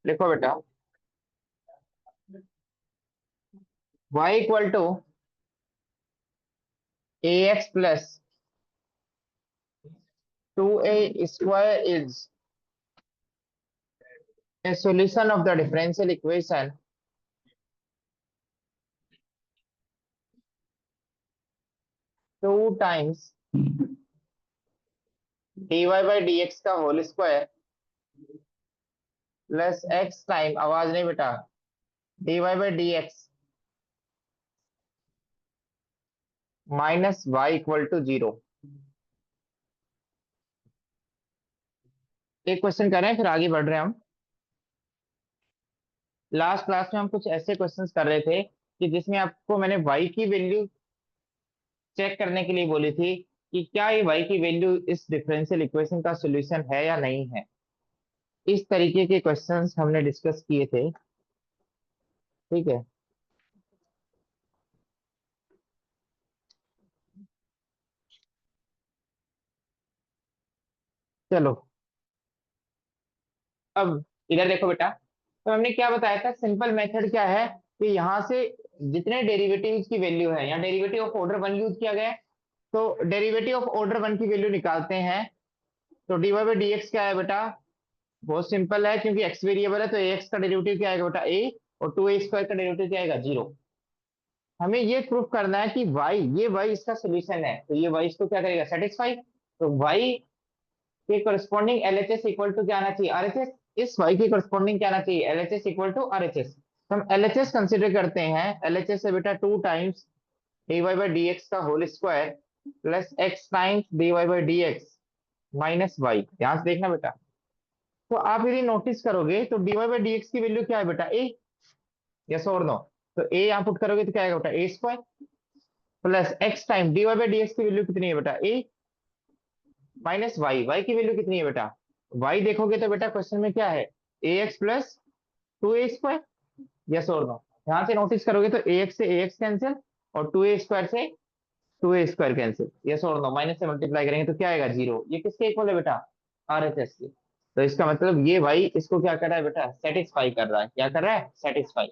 लिखो बेटा, y equal to a x plus 2a² is a solution of the differential equation 2 times dy by dx का whole square plus x time, आवाज नहीं बेटा, dy by dx minus y equal to 0। एक question कर रहे हैं फिर आगे बढ़ रहे हैं हम। लास्ट क्लास में हम कुछ ऐसे क्वेश्चंस कर रहे थे कि जिसमें आपको मैंने y की वैल्यू चेक करने के लिए बोली थी कि क्या ये y की वैल्यू इस डिफरेंशियल इक्वेशन का सॉल्यूशन है या नहीं है। इस तरीके के क्वेश्चंस हमने डिस्कस किए थे। ठीक है, चलो अब इधर देखो बेटा। तो हमने क्या बताया था, सिंपल मेथड क्या है कि यहाँ से जितने डेरिवेटिव्स की वैल्यू है, यहाँ डेरिवेटिव ऑफ ऑर्डर 1 यूज किया गया है, तो डेरिवेटिव ऑफ ऑर्डर 1 की वैल्यू निकालते हैं। तो dy बाई डी एक्स क्या है बेटा, बहुत सिंपल है, क्योंकि x वेरिएबल है तो ax का डेरिवेटिव क्या आएगा बेटा a, और 2a² का डेरिवेटिव क्या आएगा 0। हमें ये प्रूफ करना है कि ये y इसका सोल्यूशन है, तो ये y इसको क्या करेगा, सेटिस्फाई। तो y के करस्पॉन्डिंग एलएचएस इक्वल टू क्या आना चाहिए, आरएचएस। इस y के करस्पॉन्डिंग क्या आना चाहिए, एलएचएस इक्वल टू आरएचएस। तो हम एलएचएस कंसिडर करते हैं। एलएचएस है बेटा 2 times dy by d x का whole square plus x times dy by d x minus y. ध्यान से देखना बेटा, तो आप यदि नोटिस करोगे तो dy बाई डी एक्स की वैल्यू क्या है बेटा, a। यस और नो, तो a यहाँ पुट करोगे तो क्या आएगा बेटा, a square plus x time dy by d x की वैल्यू कितनी है बेटा, a माइनस y की वैल्यू कितनी है बेटा, y देखोगे तो बेटा क्वेश्चन में क्या है, ax प्लस 2a²। यस और नो, ध्यान से नोटिस करोगे तो ax से ax कैंसिल और 2a² से 2a² कैंसिल। यस और नो, माइनस से मल्टीप्लाई करेंगे तो क्या आएगा 0। ये किसके इक्वल है बेटा, आरएचएस के। तो इसका मतलब ये भाई इसको क्या कर रहा है बेटा, सेटिस्फाई कर रहा है। क्या कर रहा है, सेटिस्फाई।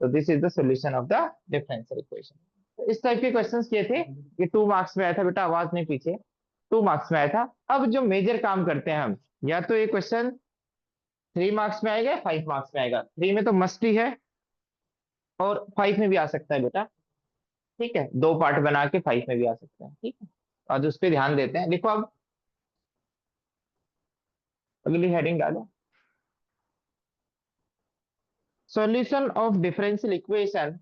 तो this is the solution of the differential equation. तो इस टाइप के क्वेश्चंस किए थे, ये 2 मार्क्स में आया था बेटा, आवाज नहीं पीछे, 2 मार्क्स में आया था। अब जो मेजर काम करते हैं हम, या तो ये क्वेश्चन 3 मार्क्स में आएगा, 5 मार्क्स में आएगा। 3 में तो मस्ट ही है और 5 में भी आ सकता है बेटा। ठीक है, 2 पार्ट बना के 5 में भी आ सकता है। ठीक है, आज उस पर ध्यान देते हैं। देखो अब अगली हेडिंग डालो, solution of differential equation,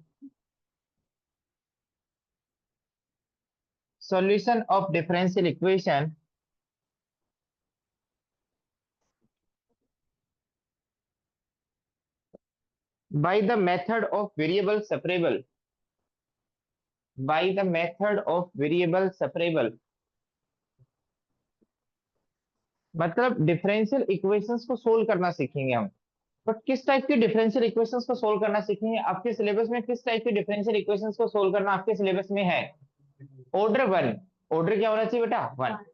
solution of differential equation by the method of variable separable, by the method of variable separable। मतलब डिफरेंशियल इक्वेशंस को सोल्व करना सीखेंगे हम। बट किस टाइप की डिफरेंशियल इक्वेशंस को सोल्व करना सीखेंगे, आपके सिलेबस में किस टाइप की डिफरेंशियल इक्वेशंस को सोल्व करना आपके सिलेबस में है, ऑर्डर 1। ऑर्डर क्या होना चाहिए बेटा, 1।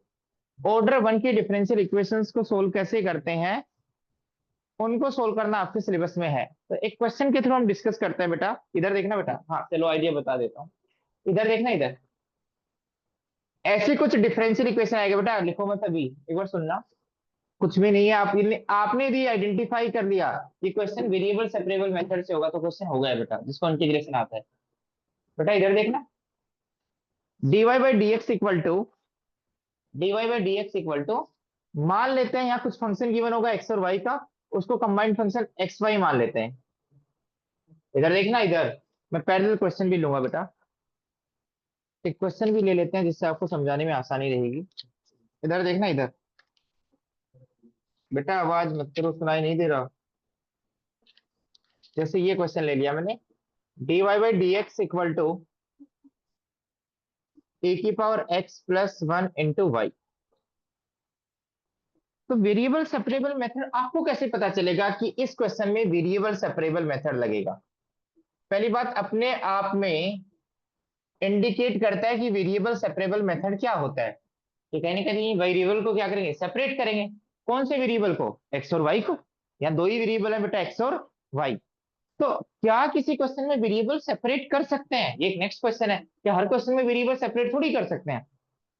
ऑर्डर 1 की डिफरेंशियल इक्वेशंस को सोल्व कैसे करते हैं, उनको सोल्व करना आपके सिलेबस में है। तो एक क्वेश्चन के थ्रू हम डिस्कस करते हैं बेटा। इधर देखना बेटा, हाँ चलो आइडिया बता देता हूँ। इधर देखना, इधर ऐसे कुछ डिफरेंशियल इक्वेशन आएगा बेटा, लिखो मत अभी, एक बार सुनना। कुछ भी नहीं है, आपने भी आइडेंटिफाई कर लिया कि क्वेश्चन वेरिएबल सेपरेबल मेथड से होगा, तो क्वेश्चन हो गया बेटा, जिसको इंटीग्रेशन आता है। बेटा इधर देखना, dy by d x equal to, dy by d x equal to, मान लेते हैं यहाँ कुछ फंक्शन गिवन होगा x और y का, उसको कंबाइंड फंक्शन एक्स वाई मान लेते हैं। इधर देखना, इधर मैं पैरेलल क्वेश्चन भी लूंगा बेटा, एक क्वेश्चन भी ले लेते हैं जिससे आपको समझाने में आसानी रहेगी। इधर देखना, इधर बेटा आवाज मत करो, सुनाई नहीं दे रहा। जैसे ये क्वेश्चन ले लिया मैंने, dy by d x equal to a की power x plus 1 into y. तो वेरिएबल सेपरेबल मेथड आपको कैसे पता चलेगा कि इस क्वेश्चन में वेरिएबल सेपरेबल मेथड लगेगा। पहली बात, अपने आप में इंडिकेट करता है कि वेरिएबल सेपरेबल मेथड क्या होता है, कि कहीं ना कहीं वेरिएबल को क्या करेंगे, सेपरेट करेंगे। कौन से वेरिएबल को, एक्स और वाई को। यहाँ दो ही वेरिएबल है बेटा, एक्स और वाई। तो क्या किसी क्वेश्चन में वेरिएबल सेपरेट कर सकते हैं? ये एक नेक्स्ट क्वेश्चन है, क्या हर क्वेश्चन में वेरिएबल सेपरेट थोड़ी कर सकते हैं?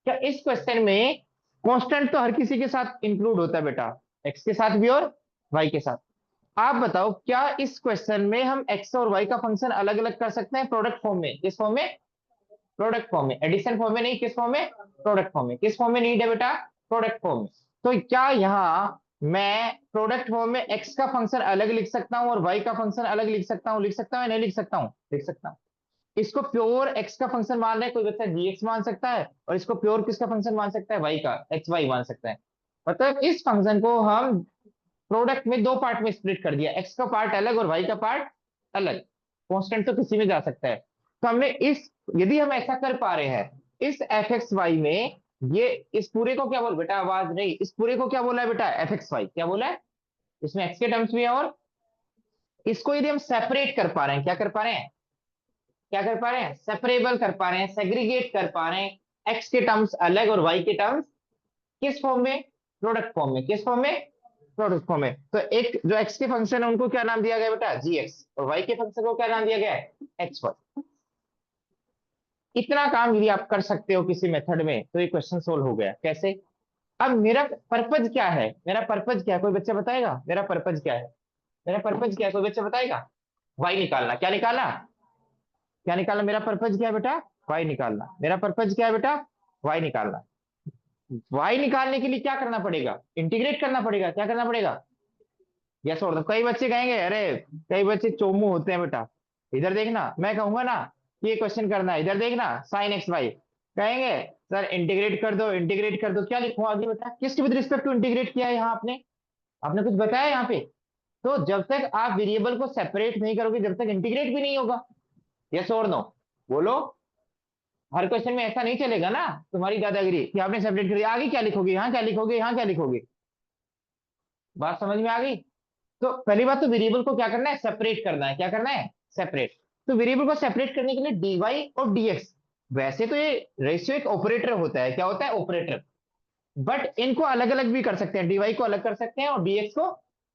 क्या इस क्वेश्चन में कांस्टेंट तो हर किसी के साथ इंक्लूड होता है बेटा, एक्स के साथ भी और वाई के साथ। आप बताओ क्या इस क्वेश्चन में हम एक्स और वाई का फंक्शन अलग अलग कर सकते हैं प्रोडक्ट फॉर्म में? किस फॉर्म में? प्रोडक्ट फॉर्म में। एडिशन फॉर्म में नहीं, किस फॉर्म में? प्रोडक्ट फॉर्म में। किस फॉर्म में नीड है बेटा? प्रोडक्ट फॉर्म में। तो क्या यहाँ मैं प्रोडक्ट फॉर्म में एक्स का फंक्शन अलग लिख सकता हूँ और वाई का फंक्शन अलग लिख सकता हूँ? लिख सकता हूँ या नहीं लिख सकता हूँ? लिख सकता हूँ। इसको प्योर एक्स का फंक्शन मान रहे हैं, कोई बच्चा जी एक्स मान सकता है, और इसको प्योर किसका फंक्शन मान सकता है? वाई का, एक्स वाई मान सकता है। मतलब इस फंक्शन को हम प्रोडक्ट में दो पार्ट में स्प्लिट कर दिया, एक्स का पार्ट अलग और वाई का पार्ट अलग। कांस्टेंट तो किसी में जा सकता है। तो हमने इस, यदि हम ऐसा कर पा रहे हैं इस एफ एक्स वाई में, ये इस पूरे को क्या बोल बेटा, आवाज नहीं, इस पूरे को क्या बोला है बेटा? एफ एक्स वाई क्या बोला है? इसमें एक्स के टर्म्स भी है, और इसको यदि हम सेपरेट कर पा रहे हैं, क्या कर पा रहे हैं? क्या कर पा रहे हैं? सेपरेबल कर पा रहे हैं, सेग्रीगेट कर पा रहे हैं, एक्स के टर्म्स अलग और वाई के टर्म्स किस फॉर्म में? प्रोडक्ट फॉर्म में। किस फॉर्म में? प्रोडक्ट फॉर्म में। तो एक जो एक्स के फंक्शन है उनको क्या नाम दिया गया बेटा? जी एक्स, और वाई के फंक्शन को क्या नाम दिया गया है? X y. इतना काम यदि आप कर सकते हो किसी मेथड में तो ये क्वेश्चन सोल्व हो गया। कैसे? अब मेरा पर्पज क्या है? मेरा पर्पज क्या है? कोई बच्चा बताएगा मेरा पर्पज क्या है? मेरा पर्पज क्या है? कोई बच्चा बताएगा? वाई निकालना। क्या निकालना? क्या निकालना? मेरा पर्पज क्या है बेटा? वाई निकालना। मेरा पर्पज क्या है बेटा? वाई निकालना। वाई निकालने के लिए क्या करना पड़ेगा? इंटीग्रेट करना पड़ेगा। क्या करना पड़ेगा? यस और कई बच्चे कहेंगे, अरे कई बच्चे चोमू होते हैं बेटा, इधर देखना, मैं कहूंगा ना कि ये क्वेश्चन करना है, इधर देखना साइन एक्स वाई, कहेंगे सर इंटीग्रेट कर दो, इंटीग्रेट कर दो। क्या लिखूं आगे बेटा? किसके विद रिस्पेक्ट टू इंटीग्रेट किया है यहाँ आपने? आपने कुछ बताया यहाँ पे? तो जब तक आप वेरिएबल को सेपरेट नहीं करोगे जब तक इंटीग्रेट भी नहीं होगा। यस और नो बोलो। हर क्वेश्चन में ऐसा नहीं चलेगा ना तुम्हारी दादागिरी कि आपने सेपरेट कर दिया, आगे क्या लिखोगे, यहाँ क्या लिखोगे, यहाँ क्या लिखोगे? बात समझ में आ गई? तो पहली बात तो वेरिएबल को क्या करना है? सेपरेट करना है। क्या करना है? सेपरेट। तो वेरिएबल को सेपरेट करने के लिए डीवाई और डीएक्स, वैसे तो ये रेशियो एक ऑपरेटर होता है, क्या होता है? ऑपरेटर। बट इनको अलग अलग भी कर सकते हैं, डीवाई को अलग कर सकते हैं और डीएक्स को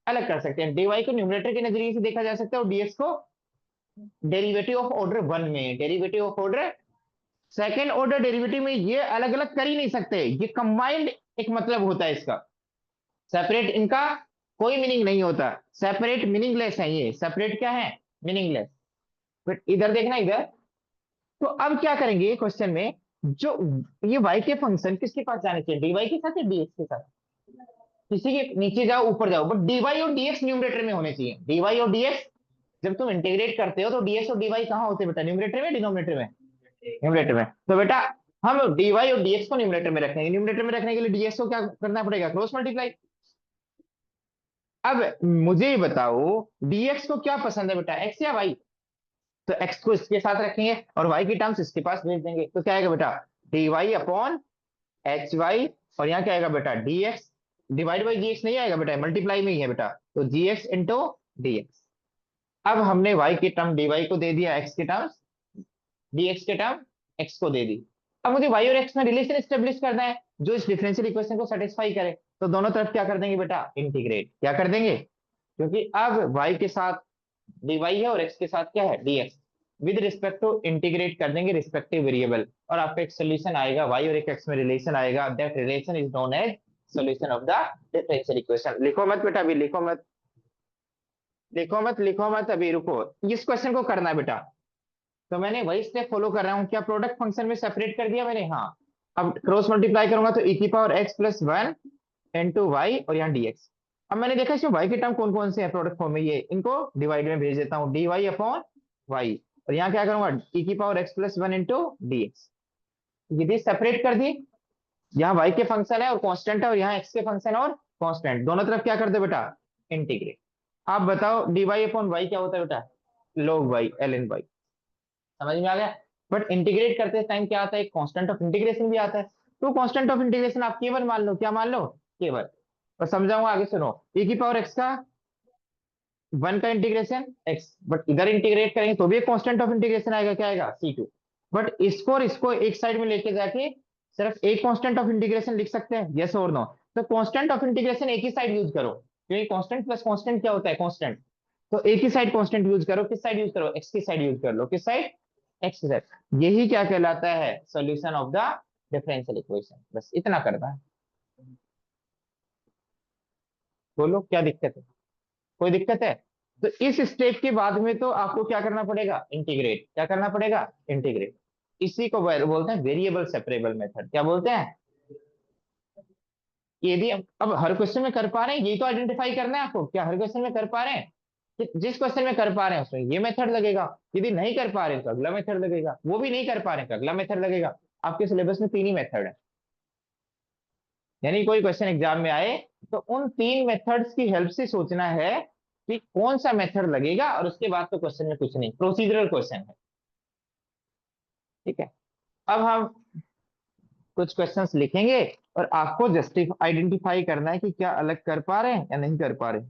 अलग कर सकते हैं। डीवाई को न्यूमरेटर के नजरिए से देखा जा सकता है और डीएक्स को डेरिवेटिव ऑफ ऑर्डर वन में, derivative of order second order derivative में ये अलग अलग कर ही नहीं सकते, ये कंबाइंड एक मतलब होता है इसका। सेपरेट इनका कोई मीनिंग नहीं होता, सेपरेट मीनिंगलेस है, ये सेपरेट क्या है? मीनिंगलेस। बट इधर देखना, इधर। तो अब क्या करेंगे क्वेश्चन में, जो ये y के फंक्शन किसके पास जाने चाहिए? dy के साथ या dx के साथ? किसी के नीचे जाओ ऊपर जाओ, बट dy और dx न्यूमरेटर में होने चाहिए। dy और dx जब तुम इंटीग्रेट करते हो तो dx और dy कहाँ होते हैं बेटा? न्यूमरेटर में, डिनोमिनेटर में? न्यूमरेटर में। तो बेटा हम dy और dx को न्यूमरेटर में रखेंगे, न्यूमरेटर में रखने के लिए dx को क्या करना पड़ेगा? Cross multiply. अब मुझे बताओ dx को क्या पसंद है बेटा, x या y? तो x को इसके साथ रखेंगे और y की टर्म्स इसके पास भेज देंगे, तो क्या आएगा बेटा? dy अपॉन एच वाई, और यहाँ क्या आएगा बेटा? dx। डिवाइड बाई dx नहीं आएगा बेटा, मल्टीप्लाई में ही है बेटा, तो gx इंटू dx। अब हमने y के टर्म dy को दे दिया, x के टर्म dx के टर्म x को दे दी। अब मुझे y और x में रिलेशन स्टेब्लिश करना है जो इस डिफरेंशियल इक्वेशन को सेटिस्फाई करे, तो दोनों तरफ क्या कर देंगे बेटा? इंटीग्रेट। क्या कर देंगे? क्योंकि अब y के साथ dy है और x के साथ क्या है? dx। With respect to integrate कर देंगे रिस्पेक्टिव वेरिएबल, और आपका एक सोल्यूशन आएगा, y और एक x में रिलेशन आएगा, that relation is known as solution of the differential equation. लिखो मत बेटा अभी, लिखो मत, लिखो मत, लिखो मत अभी, रुको। इस क्वेश्चन को करना है बेटा, तो मैंने वही स्टेप फॉलो कर रहा हूँ। क्या प्रोडक्ट फंक्शन में सेपरेट कर दिया मैंने? हाँ। अब क्रॉस मल्टीप्लाई करूंगा तो ई की power x plus one into y, और यहाँ dx। अब मैंने देखा इसमें y के टर्म कौन कौन से हैं प्रोडक्ट फॉर्म में, ये इनको डिवाइड में भेज देता हूँ, dy अपॉन y, और यहाँ क्या करूंगा? e की power x plus one into dx। यदि सेपरेट कर दी, यहाँ y के फंक्शन है और कांस्टेंट है, और यहाँ x के फंक्शन और कांस्टेंट, दोनों तरफ क्या कर दो बेटा? इंटीग्रेट। आप बताओ dy अपॉन y क्या होता है बेटा? log y ln y। समझ में आ गया? बट इंटीग्रेट करते टाइम क्या आता है? कांस्टेंट ऑफ इंटीग्रेशन भी आता है। तो कांस्टेंट ऑफ इंटीग्रेशन आप केवल मान लो, क्या मान लो? केवल। और समझाऊंगा आगे, सुनो। e की पावर x का वन का इंटीग्रेशन x, बट इधर इंटीग्रेट करेंगे तो भी एक कांस्टेंट ऑफ इंटीग्रेशन आएगा, क्या आएगा? c2। बट इसको और इसको एक साइड में लेके जाके सिर्फ एक कांस्टेंट ऑफ इंटीग्रेशन लिख सकते हैं, यस और नो? तो कांस्टेंट ऑफ इंटीग्रेशन एक ही साइड यूज करो, क्योंकि कांस्टेंट प्लस कांस्टेंट क्या होता है, कांस्टेंट। तो एक ही साइड कांस्टेंट यूज करो, किस साइड यूज करो, एक्स की साइड यूज कर लो, किस साइड, एक्स की साइड। यही क्या कहलाता है, solution of the differential equation. बस इतना करना है। बोलो क्या दिक्कत है, कोई दिक्कत है? तो इस स्टेप के बाद में तो आपको क्या करना पड़ेगा, इंटीग्रेट। क्या करना पड़ेगा, इंटीग्रेट। इसी को बोलते हैं वेरिएबल सेपरेबल मेथड। क्या बोलते हैं? यदि अब हर क्वेश्चन में कर पा रहे हैं, यही तो आइडेंटिफाई करना है आपको, क्या हर क्वेश्चन में कर पा रहे हैं? कि जिस क्वेश्चन में कर पा रहे हैं उसमें ये मेथड लगेगा, यदि नहीं कर पा रहे हैं तो अगला मेथड लगेगा, वो भी नहीं कर पा रहे हैं तो अगला मेथड लगेगा। आपके सिलेबस में तीन ही मेथड है। यानी कोई क्वेश्चन एग्जाम में आए तो उन तीन मेथड्स की हेल्प से सोचना है कि कौन सा मेथड लगेगा, और उसके बाद तो क्वेश्चन में कुछ नहीं, प्रोसीजरल क्वेश्चन है। ठीक है। अब हम कुछ क्वेश्चंस लिखेंगे और आपको जस्टिफाई आइडेंटिफाई करना है कि क्या अलग कर पा रहे हैं या नहीं कर पा रहे।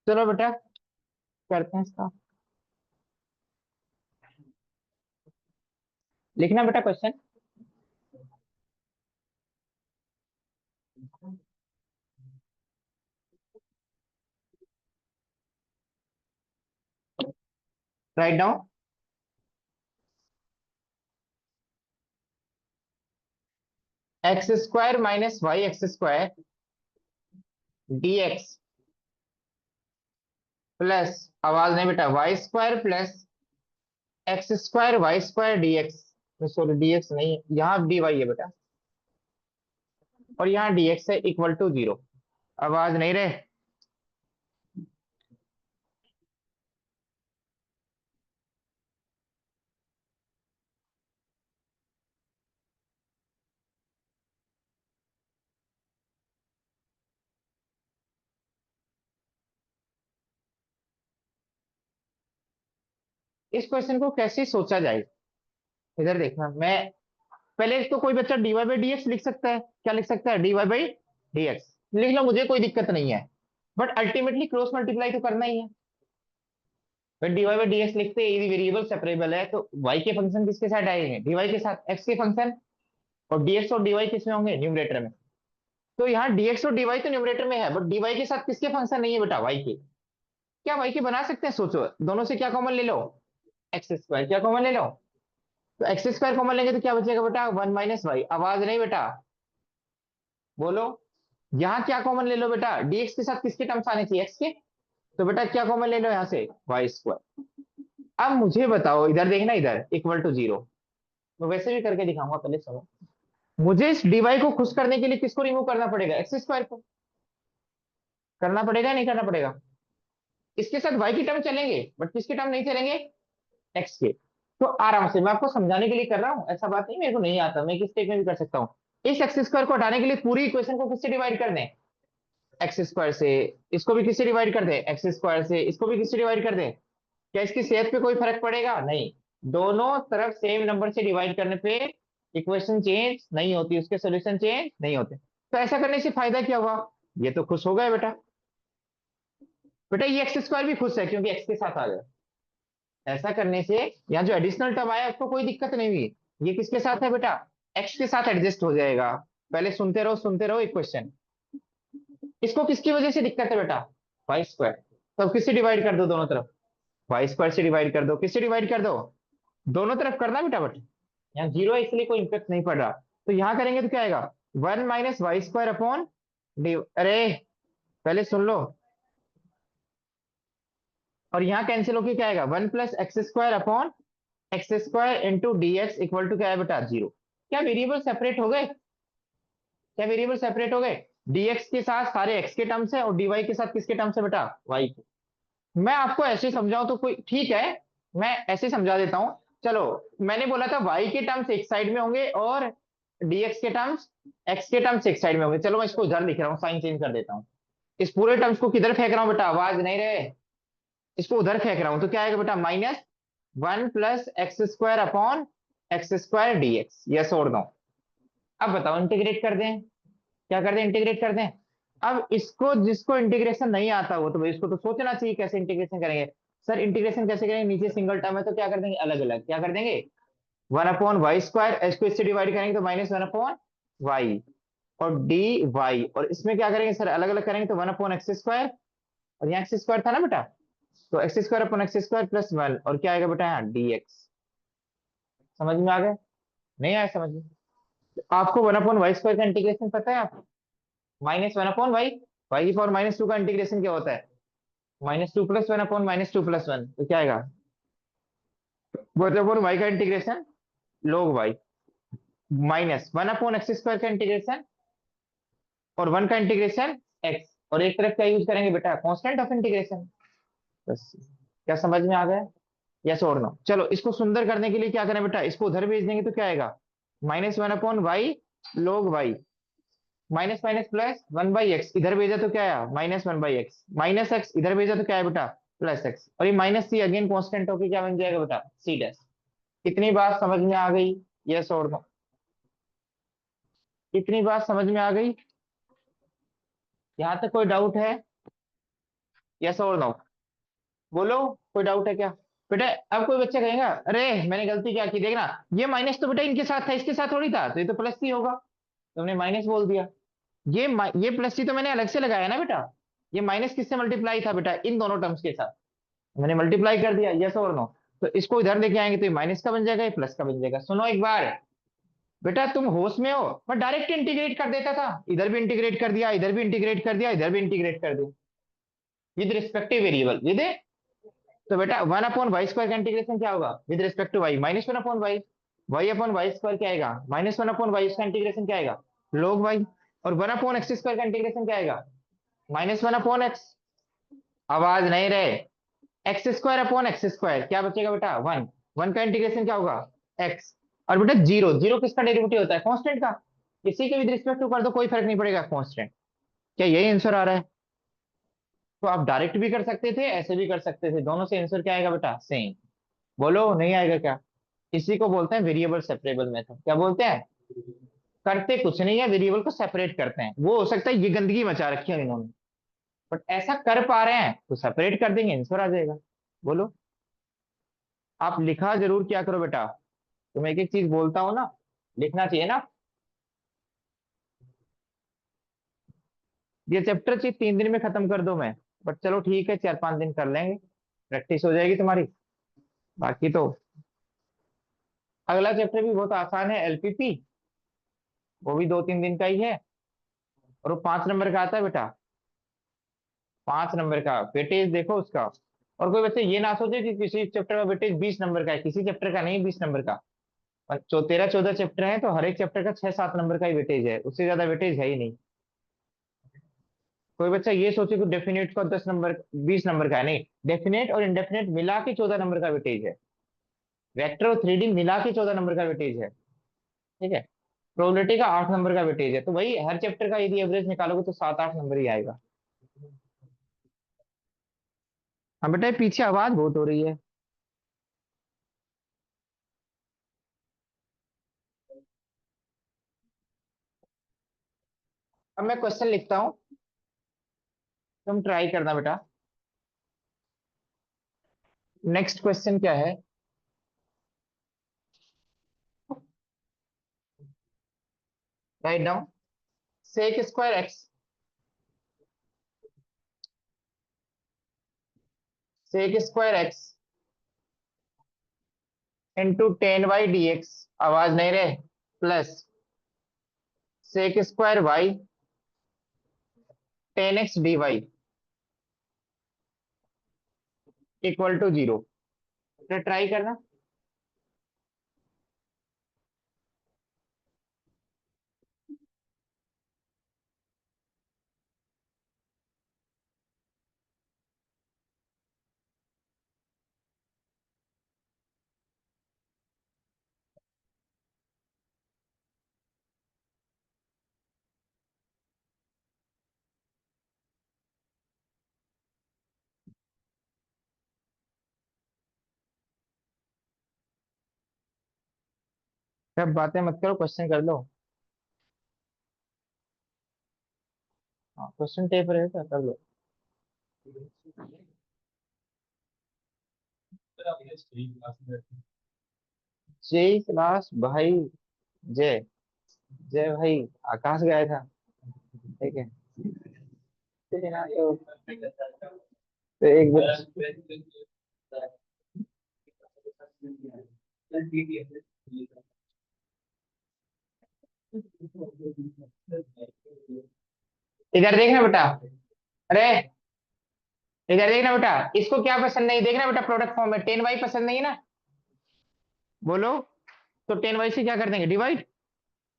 चलो बेटा करते हैं इसका, लिखना बेटा question. Right down. X square minus y x square d x plus, आवाज नहीं बेटा, y square plus x square y square d x, sorry d x no, यहाँ डी वाई है बेटा, और यहाँ डी एक्स है इक्वल टू जीरो। आवाज नहीं रहे। इस क्वेश्चन को कैसे सोचा जाए, इधर देखना। मैं पहले तो कोई बच्चा d y by d x लिख सकता है, क्या लिख सकता है, d y by d x लिख लो, मुझे कोई दिक्कत नहीं है। बट अल्टीमेटली क्रॉस मल्टीप्लाई तो करना ही है। फिर d y by d x लिखते हैं, यदि वेरिएबल सेपरेबल है तो वाई के फंक्शन किसके साथ आएंगे, डी वाई के साथ, एक्स के फंक्शन, और डीएक्स और डीवाई किस में होंगे, न्यूमरेटर में। तो यहाँ डीएक्स और डीवाई तो न्यूमरेटर में है, बट डीवाई के साथ किसके फंक्शन नहीं है बेटा, वाई के। क्या वाई के बना सकते हैं, सोचो, दोनों से क्या कॉमन ले लो, एक्स स्क्वायर, क्या कॉमन ले लो, तो एक्स स्क्वायर कॉमन लेंगे तो क्या बचेगा बेटा, वन माइनस वाई। आवाज नहीं बेटा, बोलो। यहाँ क्या कॉमन ले लो बेटा, डीएक्स के साथ किसके टर्म्स आने चाहिए, एक्स के। तो बेटा क्या कॉमन ले लो यहाँ से, वाई स्क्वायर। अब मुझे बताओ, इधर देखना, इधर इक्वल टू जीरो, मैं वैसे भी करके दिखाऊंगा, पहले सुनो। मुझे इस डीवाई को खुश करने के लिए किसको रिमूव करना पड़ेगा, एक्स स्क्वायर को। करना पड़ेगा नहीं करना पड़ेगा, इसके साथ वाई की टर्म चलेंगे बट किसके टर्म नहीं चलेंगे, एक्स के। तो आराम से, मैं आपको समझाने के लिए कर रहा हूँ, ऐसा बात नहीं मेरे को नहीं आता, मैं किस स्टेप में भी कर सकता हूँ। इस एक्स स्क्वायर को हटाने के लिए पूरी इक्वेशन को किससे डिवाइड कर दें, एक्स स्क्वायर से। इसको भी किससे डिवाइड कर दें, एक्स स्क्वायर से। इसको भी किससे डिवाइड कर दें। क्या इसकी सेहत पे कोई फर्क पड़ेगा, नहीं। दोनों तरफ सेम नंबर से डिवाइड करने पे इक्वेशन चेंज नहीं होती, उसके सोल्यूशन चेंज नहीं होते। तो ऐसा करने से फायदा क्या हुआ, ये तो खुश हो गए बेटा। बेटा ये एक्स स्क्वायर भी खुश है क्योंकि एक्स के साथ आ गया। ऐसा करने से यहाँ जो एडिशनल टर्म आया उसको कोई दिक्कत नहीं हुई। ये किसके साथ है बेटा, एक्स के साथ एडजस्ट हो जाएगा। पहले सुनते रहो एक क्वेश्चन। इसको किसकी वजह से दिक्कत है बेटा, वाई स्क्वायर। तो अब किससे डिवाइड कर दो दोनों तरफ, वाई स्क्वायर से डिवाइड कर दो, किससे डिवाइड कर दो, दोनों तरफ करना बेटा। बट यहाँ जीरो है इसलिए कोई इंपैक्ट नहीं पड़ रहा। तो यहाँ करेंगे तो क्या आएगा, one minus y square upon d, अरे पहले सुन लो। और यहाँ कैंसिल होके क्या आएगा, one plus x square upon x square into d x equal to क्या है बेटा, जीरो। क्या वेरिएबल सेपरेट हो गए, क्या वेरिएबल सेपरेट हो गए, डीएक्स के साथ सारे एक्स के टर्म्स है और डीवाई के साथ किसके टर्म्स है बेटा, वाई के। मैं आपको ऐसे समझाऊं तो कोई ठीक है, मैं ऐसे समझा देता हूं। चलो, मैंने बोला था वाई के टर्म्स एक साइड में होंगे और डीएक्स के टर्म्स, एक्स के टर्म्स एक साइड में होंगे। चलो मैं इसको उधर लिख रहा हूँ, साइन चेंज कर देता हूँ। इस पूरे टर्म्स को किधर फेंक रहा हूँ बेटा, आवाज नहीं रहे, इसको उधर फेंक रहा हूँ, तो क्या आएगा बेटा, -1 + x² upon x² dx, yes और नो। अब बताओ इंटीग्रेट कर दें, क्या कर दें, इंटीग्रेट कर दें। अब इसको, जिसको इंटीग्रेशन नहीं आता वो तो भाई इसको तो सोचना चाहिए कैसे इंटीग्रेशन करेंगे। सर इंटीग्रेशन कैसे करेंगे, नीचे सिंगल टर्म है तो क्या कर देंगे, अलग अलग क्या कर देंगे, 1/y², इसको इससे डिवाइड करेंगे तो -1/y, और डी वाई, और इसमें क्या करेंगे सर, अलग अलग करेंगे तो 1/x², और यहाँ x² था ना बेटा, तो x²/x² +1, और क्या आएगा बेटा यहाँ dx। समझ में आ गया, नहीं आया समझ में। आपको 1/y² का इंटीग्रेशन पता है आप, -1/y, y⁻² का इंटीग्रेशन क्या होता है, -2 + 1/-2 + 1, तो क्या आएगा, 1/y का इंटीग्रेशन log y, -1/x² का इंटीग्रेशन, और 1 का इंटीग्रेशन x, और एक तरफ क्या यूज करेंगे बेटा, कांस्टेंट ऑफ इंटीग्रेशन। बस, क्या समझ में आ गया, यस और नो। चलो इसको सुंदर करने के लिए क्या करें बेटा, इसको उधर भेज देंगे तो क्या आएगा, -1/y log y, minus minus plus 1/x, इधर भेजा तो क्या आया, -1/x, -x इधर भेजा तो क्या है बेटा, +x, और ये -c अगेन कांस्टेंट होके क्या बन जाएगा बेटा, c डैश। कितनी बात समझ में आ गई, यस और नो, कितनी बात समझ में आ गई, यहाँ तक कोई डाउट है, यस और नो, बोलो, कोई डाउट है क्या बेटा। अब कोई बच्चा कहेगा अरे मैंने गलती क्या की, देखना ये माइनस तो बेटा इनके साथ था, इसके साथ थोड़ी था, तो ये तो +c होगा, तुमने माइनस बोल दिया। ये +c तो मैंने अलग से लगाया ना बेटा, ये माइनस किससे मल्टीप्लाई था बेटा, इन दोनों टर्म्स के साथ, मैंने मल्टीप्लाई कर दिया, यस और नो। तो इसको इधर लेके आएंगे तो ये माइनस का बन जाएगा, ये प्लस का बन जाएगा। सुनो एक बार, बेटा तुम होश में हो, मैं डायरेक्ट इंटीग्रेट कर देता था, इधर भी इंटीग्रेट कर दिया, इधर भी इंटीग्रेट कर दिया, इधर भी इंटीग्रेट कर दिया, विद रिस्पेक्टिव वेरिएबल विद, तो बेटा 1/y² का इंटीग्रेशन क्या होगा, with respect to Y, -1/y, y/y² क्या आएगा, -1/y, इसका इंटीग्रेशन क्या आएगा, log y, और 1/x² का इंटीग्रेशन क्या आएगा, -1/x, आवाज नहीं रहे, x²/x², क्या बचेगा बेटा, 1, 1 का इंटीग्रेशन क्या होगा, x, और बेटा जीरो, जीरो किसका डेरिवेटिव होता है, कांस्टेंट का, किसी के विद रिस्पेक्ट टू कर दो कोई फर्क नहीं पड़ेगा, कांस्टेंट। क्या यही आंसर आ रहा है, तो आप डायरेक्ट भी कर सकते थे, ऐसे भी कर सकते थे, दोनों से आंसर क्या आएगा बेटा, सेम। बोलो नहीं आएगा क्या, इसी को बोलते हैं वेरिएबल सेपरेबल मेथड, क्या बोलते हैं, करते कुछ नहीं है, वेरिएबल को सेपरेट करते हैं, वो हो सकता है ये गंदगी मचा रखी है इन्होंने, बट ऐसा कर पा रहे हैं तो सेपरेट कर देंगे, आंसर आ जाएगा। बोलो, आप लिखा जरूर क्या करो बेटा, तो मैं एक एक चीज बोलता हूँ ना, लिखना चाहिए ना। ये चैप्टर चाहिए 3 दिन में खत्म कर दो मैं, बट चलो ठीक है 4-5 दिन कर लेंगे, प्रैक्टिस हो जाएगी तुम्हारी। बाकी तो अगला चैप्टर भी बहुत आसान है, एलपीपी, वो भी 2-3 दिन का ही है, और वो 5 नंबर का आता है बेटा, 5 नंबर का वेटेज देखो उसका। और कोई बच्चे ये ना सोचे कि किसी चैप्टर का वेटेज 20 नंबर का है, किसी चैप्टर का नहीं 20 नंबर का, 13-14 चैप्टर है तो हर एक चैप्टर का 6-7 नंबर का ही वेटेज है, उससे ज्यादा वेटेज है ही नहीं। कोई बच्चा ये सोचे कि डेफिनेट का 10 नंबर 20 नंबर का है, नहीं, डेफिनेट और इंडेफिनेट मिला के 14 नंबर का वेटेज है, वेक्टर और 3D मिला के 14 नंबर का वेटेज है, ठीक है, प्रोबेबिलिटी का 8 नंबर का वेटेज है, तो वही हर चैप्टर का यदि एवरेज निकालोगे तो 7-8 नंबर ही आएगा। हाँ बेटा पीछे आवाज बहुत हो रही है। अब मैं क्वेश्चन लिखता हूँ, तुम ट्राई करना बेटा। नेक्स्ट क्वेश्चन क्या है, write down, sec² x, sec² x × 10y dx, आवाज नहीं रहे, plus sec² y 10x dy equal to 0। तो ट्राई करना। सब बातें मत करो, क्वेश्चन कर लो। हाँ, क्वेश्चन टेप रहेगा, कर लो। जय क्लास भाई। जय। जय भाई। आकाश गया था। ठीक है। ठीक है ना, तो एक इधर देखना बेटा। अरे, इधर देखना बेटा। इसको क्या पसंद नहीं, देखना बेटा, प्रोडक्ट फॉर्म में 10y पसंद नहीं है ना। बोलो। तो 10y से क्या कर देंगे, डिवाइड।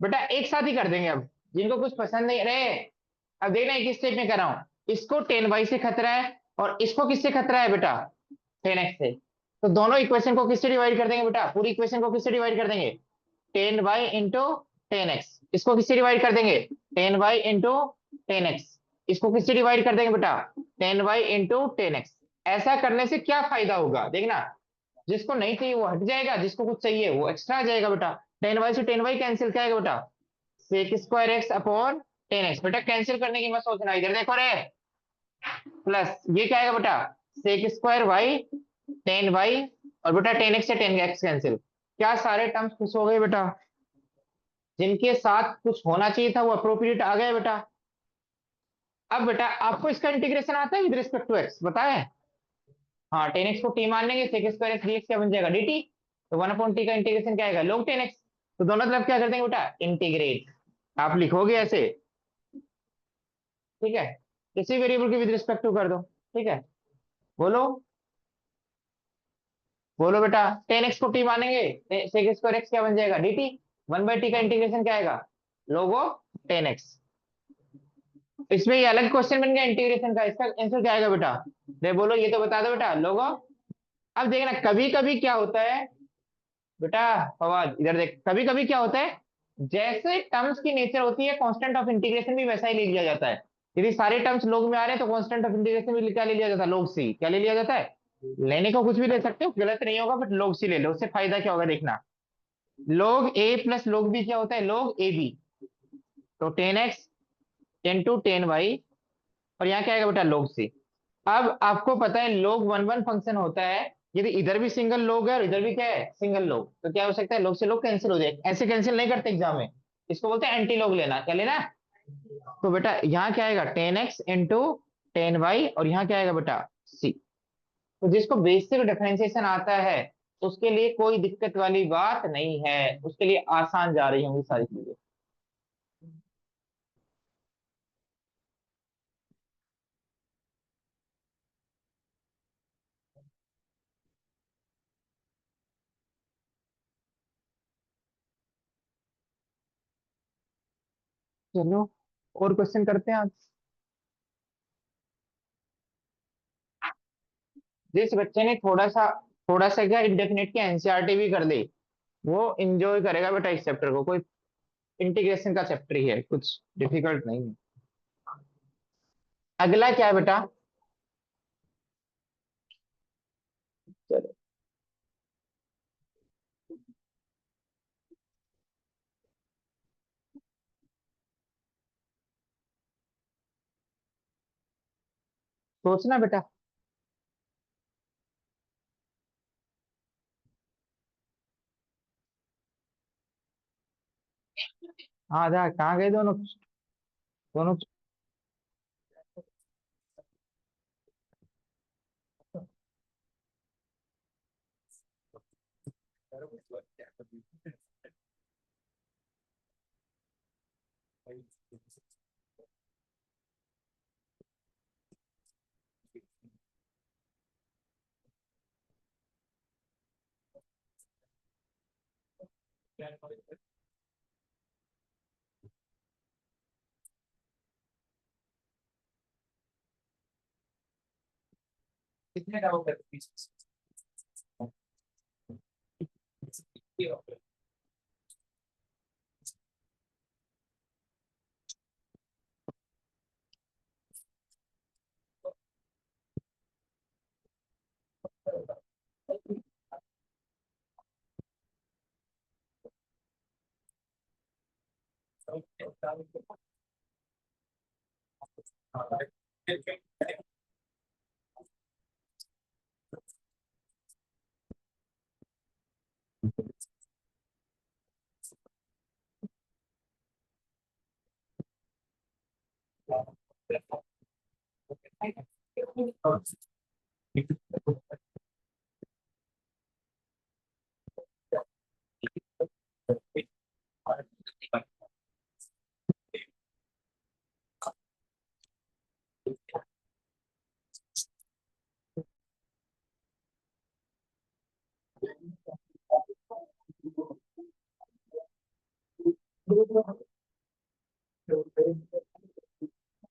बेटा एक साथ ही कर देंगे अब। जिनको कुछ पसंद नहीं, अरे अब देखना किस स्टेप में कर रहा हूं। इसको 10y से खतरा है, और इसको किससे खतरा है बेटा, 10x से। तो दोनों इक्वेशन को किससे डिवाइड कर देंगे बेटा, पूरी इक्वेशन को किससे डिवाइड कर देंगे, 10y इंटू 10x। इसको किससे डिवाइड कर देंगे, 10y इंटू 10x। इसको किससे डिवाइड कर देंगे बेटा, 10y इंटू 10x। ऐसा करने से क्या फायदा होगा देखना, जिसको नहीं चाहिए वो हट जाएगा, जिसको कुछ चाहिए वो एक्स्ट्रा आ जाएगा बेटा। 10y से 10y कैंसिल, क्या आएगा बेटा, sec square x upon 10x। बेटा कैंसिल करने की मत सोचना, इधर देखो रे। प्लस ये क्या आएगा बेटा, सेक स्क्वायर वाई 10y, और बेटा 10x से 10x कैंसिल। क्या सारे टर्म्स खुश हो गए बेटा, जिनके साथ कुछ होना चाहिए था वो अप्रोप्रिएट आ गया बेटा। अब बेटा आपको इसका इंटीग्रेशन आता है विद रिस्पेक्ट टू एक्स, बताया है। हाँ, 10x को टी मान लेंगे, सेक स्क्वायर एक्स डीएक्स क्या बन जाएगा, dt। तो 1/t का इंटीग्रेशन क्या आएगा, log 10x। तो दोनों तरफ क्या कर देंगे बेटा, इंटीग्रेट। आप लिखोगे ऐसे, ठीक है। किसी वेरिएबल की विद रिस्पेक्ट टू कर दो, ठीक है। बोलो। बोलो बेटा, 10x को टी मानेंगे, सेक स्क्वायर एक्स क्या बन जाएगा, dt। 1/t का इंटीग्रेशन क्या आएगा, log 10x। इसमें ये अलग क्वेश्चन बन गया इंटीग्रेशन का, इसका आंसर क्या आएगा बेटा, दे बोलो, ये तो बता दो बेटा, log। अब देखना कभी कभी क्या होता है बेटा, फवाद इधर देख, कभी कभी क्या होता है, जैसे टर्म्स की नेचर होती है कांस्टेंट ऑफ इंटीग्रेशन भी वैसा ही ले लिया जाता है। यदि सारे टर्म्स लोग में आ रहे हैं तो कांस्टेंट ऑफ इंटीग्रेशन भी क्या ले लिया जाता है, लोग सी क्या ले लिया जाता है। लेने को कुछ भी ले सकते हो, गलत नहीं होगा, बट लोग सी ले लो, उससे फायदा क्या होगा देखना। लोग ए प्लस लोग बी क्या होता है, लोग ए बी। तो 10x इंटू 10y, और यहाँ क्या आएगा बेटा, लोग सी। अब आपको पता है लोग वन वन फंक्शन होता है, यदि इधर भी सिंगल लोग है और इधर भी क्या है सिंगल लोग, तो क्या हो सकता है, लोग से लोग कैंसिल हो जाए, ऐसे कैंसिल नहीं करते एग्जाम में। इसको बोलते हैं एंटी लोग लेना, क्या लेना। तो बेटा यहाँ क्या आएगा, 10x इंटू 10y, और यहाँ क्या आएगा बेटा, सी। तो जिसको बेसिक डिफरेंशिएशन आता है उसके लिए कोई दिक्कत वाली बात नहीं है, उसके लिए आसान जा रही होंगी सारी चीजें। चलो और क्वेश्चन करते हैं आज। जिस बच्चे ने थोड़ा सा क्या इंडेफिनिट की एनसीईआरटी भी कर ली, वो इंजॉय करेगा बेटा इस चैप्टर को। कोई इंटीग्रेशन का चैप्टर ही है, कुछ डिफिकल्ट नहीं है। अगला क्या है बेटा, चलो सोचना बेटा। हाँ जा, कहाँ गए दोनों, दोनों। कितने डाउट है,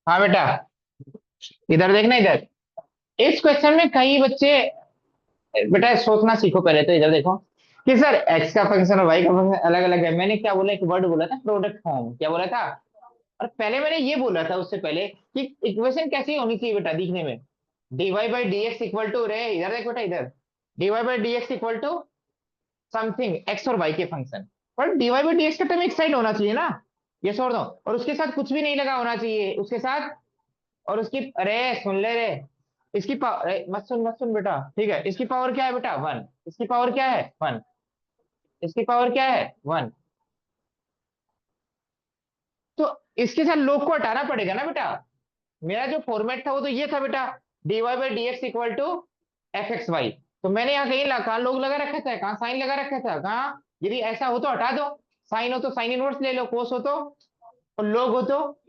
हाँ बेटा, इधर देखना इधर। इस क्वेश्चन में कई बच्चे, बेटा सोचना सीखो पहले तो, इधर देखो कि सर एक्स का फंक्शन और वाई का फंक्शन अलग अलग है। मैंने क्या बोला, एक वर्ड बोला था प्रोडक्ट फॉर्म, क्या बोला था? और पहले मैंने ये बोला था उससे पहले कि इक्वेशन कैसी होनी चाहिए बेटा दिखने में, d y by d x equal to, रे इधर देख बेटा इधर, d y by d x equal to something x और वाई के फंक्शन। पर डीवाई बाई डी एक्स का टर्म एक साइड होना चाहिए ना, ये छोड़ दो, और उसके साथ कुछ भी नहीं लगा होना चाहिए उसके साथ। और उसकी, अरे सुन ले रे, इसकी पावर, मत सुन बेटा, ठीक है, इसकी पावर क्या है बेटा, वन। इसकी पावर क्या है, वन। इसकी पावर क्या है, वन। तो इसके साथ लोग को हटाना पड़ेगा ना बेटा। मेरा जो फॉर्मेट था वो तो ये था बेटा, d y by d x equal to f x y. तो मैंने यहाँ कहीं कहाँ लोग लगा रखा था, कहाँ साइन लगा रखा था, कहाँ, यदि ऐसा हो तो हटा दो, साइन हो तो साइन इनवर्स ले लो, कोस हो तो, और लोग हो तो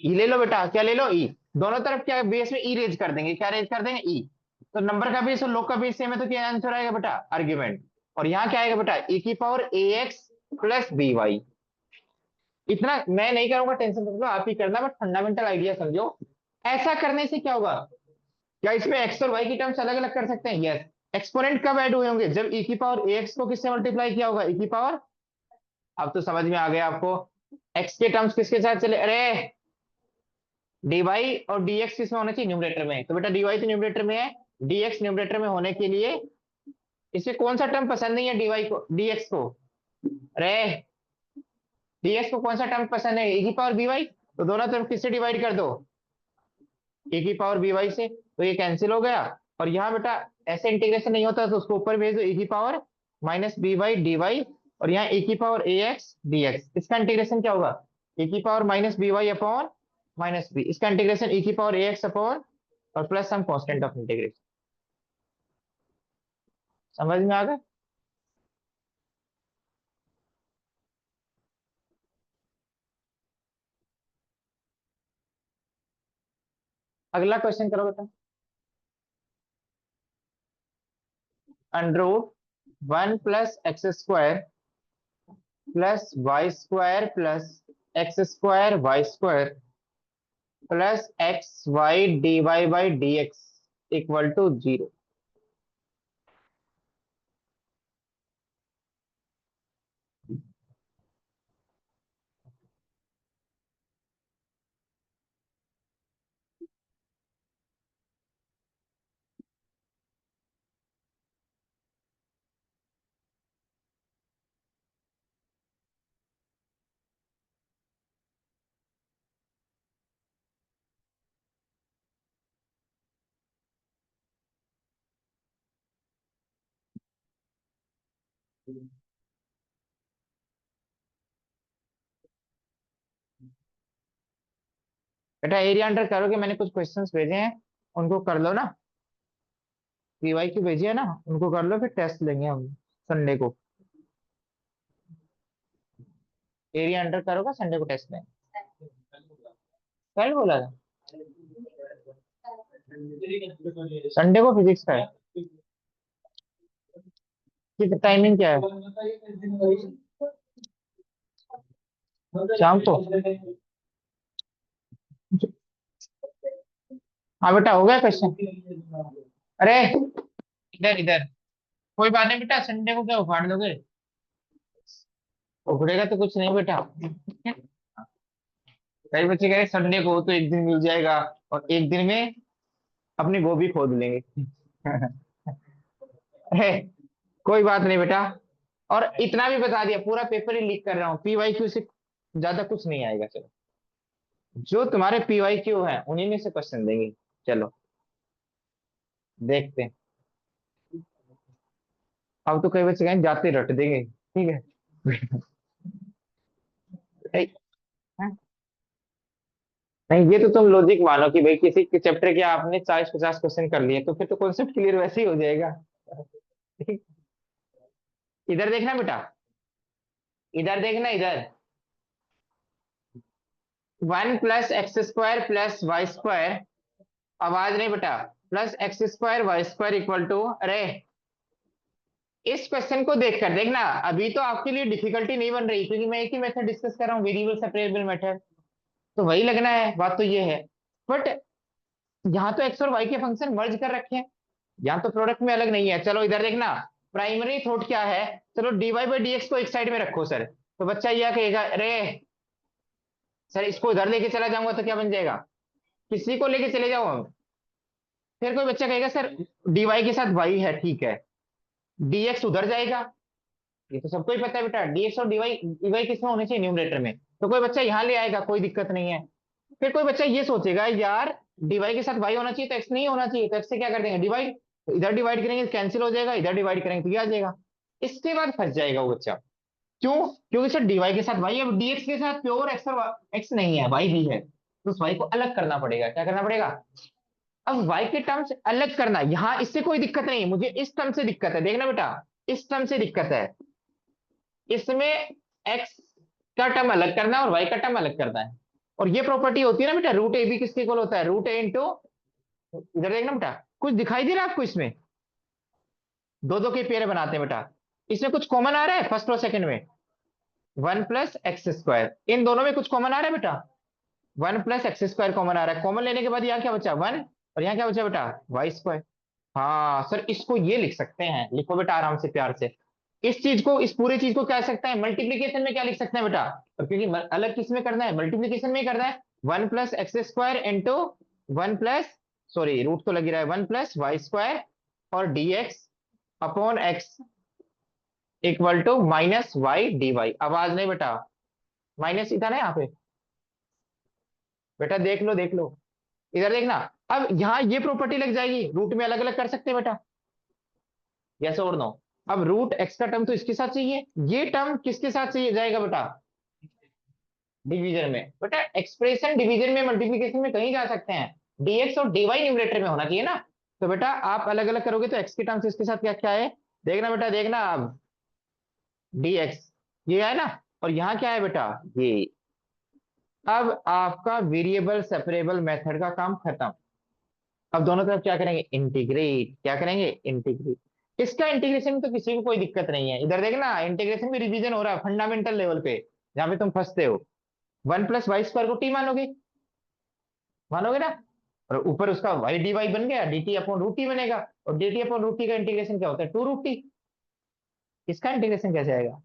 ई ले लो बेटा, क्या ले लो, ई। दोनों तरफ क्या बेस में ई रेज कर देंगे, क्या रेज कर देंगे, ई। तो नंबर का बेस और लोग का बेस सेम है, तो क्या आंसर आएगा बेटा, आर्ग्यूमेंट। और यहाँ क्या आएगा बेटा, ई की power a x plus B Y. इतना मैं नहीं करूंगा, टेंशन मत लो, आप ही करना, बट फंडामेंटल आइडिया समझो। ऐसा करने से क्या होगा, क्या इसमें एक्स और वाई की टर्म्स अलग अलग कर सकते हैं, यस। एक्सपोनेंट कब ऐड हुए होंगे, जब ई की पावर ए एक्स को किससे मल्टीप्लाई किया होगा, ई की पावर। अब तो समझ में आ गया आपको, एक्स के टर्म्स किसके साथ चले, अरे डी वाई और डी एक्स किसमें होना चाहिए, न्यूमरेटर में, तो बेटा डी वाई तो न्यूमरेटर में है, डी एक्स न्यूमरेटर में होने के लिए इसे कौन सा टर्म पसंद नहीं है, डी वाई को, डी एक्स को, अरे डी एक्स को कौन सा टर्म पसंद है, ए की पावर बी वाई, तो दोनों तरफ किससे डिवाइड कर दो, ए की पावर बी वाई से, तो ये कैंसिल हो गया। और यहाँ बेटा ऐसे इंटीग्रेशन नहीं होता, तो उसको ऊपर भेज दो, ए की power minus b y d y, और यहाँ ए की power a x d x, इसका इंटीग्रेशन क्या होगा, ए की power minus b y upon minus b, इसका इंटीग्रेशन ए की पावर ए एक्स अपॉन और plus some constant of integration. समझ में आ गया। अगला क्वेश्चन करो बेटा। Under root one plus x square plus y square plus x square y square plus x Y d y by d x equal to zero. बेटा area under करोगे, मैंने कुछ क्वेश्चंस भेजे हैं, उनको कर लो ना, पीवाई की भेजी है ना, उनको कर लो, फिर टेस्ट लेंगे हम संडे को। एरिया अंडर करोगे, संडे को टेस्ट लेंगे। कल बोला था, संडे को फिजिक्स का है, कि टाइमिंग क्या है, शाम को। हाँ बेटा हो गया क्वेश्चन। अरे इधर इधर, कोई बात नहीं बेटा, संडे को क्या उखाड़ दोगे, उखड़ेगा तो कुछ नहीं बेटा। कई बच्चे कह रहे संडे को तो एक दिन मिल जाएगा, और एक दिन में अपनी गोभी खोद लेंगे। अरे कोई बात नहीं बेटा, और इतना भी बता दिया, पूरा पेपर ही लीक कर रहा हूँ, पीवाई क्यू से ज्यादा कुछ नहीं आएगा। चलो, जो तुम्हारे पीवाई क्यू है उन्हीं में से क्वेश्चन देंगे। चलो देखते हैं। अब तो कई बच्चे कहेंगे जाते रट देंगे, ठीक है। नहीं, हाँ? नहीं, ये तो तुम लॉजिक मानो कि भाई किसी के चैप्टर के आपने 40-50 क्वेश्चन कर लिए, तो फिर तो कॉन्सेप्ट क्लियर वैसे ही हो जाएगा। ठीक। इधर देखना बेटा, इधर देखना, इधर 1 + x² + y²। आवाज नहीं बेटा। +x² y² = अरे, इस क्वेश्चन को देखकर देखना, अभी तो आपके लिए डिफिकल्टी नहीं बन रही क्योंकि मैं एक ही मेथड डिस्कस कर रहा हूँ, वेरिएबल सेपरेबल मेथड। तो वही लगना है, बात तो ये है। बट यहाँ तो एक्स और वाई के फंक्शन मर्ज कर रखे हैं, यहाँ तो प्रोडक्ट में अलग नहीं है। चलो इधर देखना, प्राइमरी थॉट क्या है। चलो dy/dx को एक साइड में रखो सर, तो बच्चा यह कहेगा अरे सर इसको इधर लेके चला जाऊंगा तो क्या बन जाएगा, किसी को लेके चले जाओ। फिर कोई बच्चा कहेगा सर dy के साथ y है, ठीक है, dx उधर जाएगा। ये तो सबको ही पता है बेटा, dx और dy किस में होने चाहिए, न्यूमरेटर में। तो कोई बच्चा यहाँ ले आएगा, कोई दिक्कत नहीं है। फिर कोई बच्चा ये सोचेगा यार dy के साथ y होना चाहिए तो x नहीं होना चाहिए, तो x से क्या कर देंगे डिवाइड, तो इधर डिवाइड करेंगे कैंसिल हो जाएगा, इधर डिवाइड करेंगे तो ये आ जाएगा। इसके बाद फंस जाएगा वो बच्चा। क्यों? क्योंकि सर dy के साथ y, अब dx के साथ प्योर x और x नहीं है, y भी है, तो उस y को अलग करना पड़ेगा। क्या करना पड़ेगा? अब y के टर्म से अलग करना, यहाँ इससे कोई दिक्कत नहीं है, मुझे इस टर्म से दिक्कत है, देखना बेटा, इस टर्म से दिक्कत है। इसमें x का टर्म अलग करना है और y का टर्म अलग करना है। और ये प्रॉपर्टी होती है ना बेटा, √a भी किसके इक्वल होता है, √a इंटू, इधर देखना बेटा, कुछ दिखाई दे रहा है आपको इसमें, दो दो के पेयर बनाते हैं बेटा। इसमें कुछ कॉमन आ रहा है फर्स्ट और सेकंड में, 1 + x², इन दोनों में कुछ कॉमन आ रहा है बेटा, 1 + x² कॉमन आ रहा है। कॉमन लेने के बाद यहाँ क्या बचा 1, और यहाँ क्या बचा बेटा y²। हाँ सर, इसको ये लिख सकते हैं, लिखो बेटा आराम से प्यार से। इस चीज को, इस पूरे चीज को क्या लिख सकते हैं, मल्टीप्लीकेशन में क्या लिख सकते हैं बेटा, और क्योंकि अलग किस में करना है, मल्टीप्लीकेशन में ही करना है। 1 + x² इंटू 1 + सॉरी रूट तो लगी रहा है, 1 + y² और dx upon x equal to -y/dy। आवाज नहीं बेटा, माइनस इधर है यहाँ पे, बेटा देख लो देख लो, इधर देखना। अब यहाँ ये प्रॉपर्टी लग जाएगी, रूट में अलग अलग कर सकते हैं बेटा, यस और नो। अब √x का टर्म तो इसके साथ चाहिए, ये टर्म किसके साथ चाहिए जाएगा बेटा, डिवीजन में। बेटा एक्सप्रेशन डिवीजन में मल्टीप्लीकेशन में कहीं जा सकते हैं, dx और dy न्यूमरेटर में होना चाहिए ना। तो बेटा आप अलग अलग करोगे तो x के टर्म्स इसके साथ क्या क्या है, देखना बेटा देखना, अब dx ये है ना, और यहाँ क्या है बेटा ये। अब आपका वेरिएबल सेपरेबल मेथड का काम खत्म। अब दोनों तरफ क्या करेंगे, इंटीग्रेट। क्या करेंगे, इंटीग्रेट। इसका इंटीग्रेशन में तो किसी को कोई दिक्कत नहीं है, इधर देखना इंटीग्रेशन भी रिवीजन हो रहा है फंडामेंटल लेवल पे, जहां पे तुम फंसते हो। 1 + y² को टी मानोगे, मानोगे ना, और ऊपर उसका y/dy बन गया, dt/√t बनेगा, और dt/√t का इंटीग्रेशन क्या होता है, 2√t। इसका इंटीग्रेशन कैसे आएगा,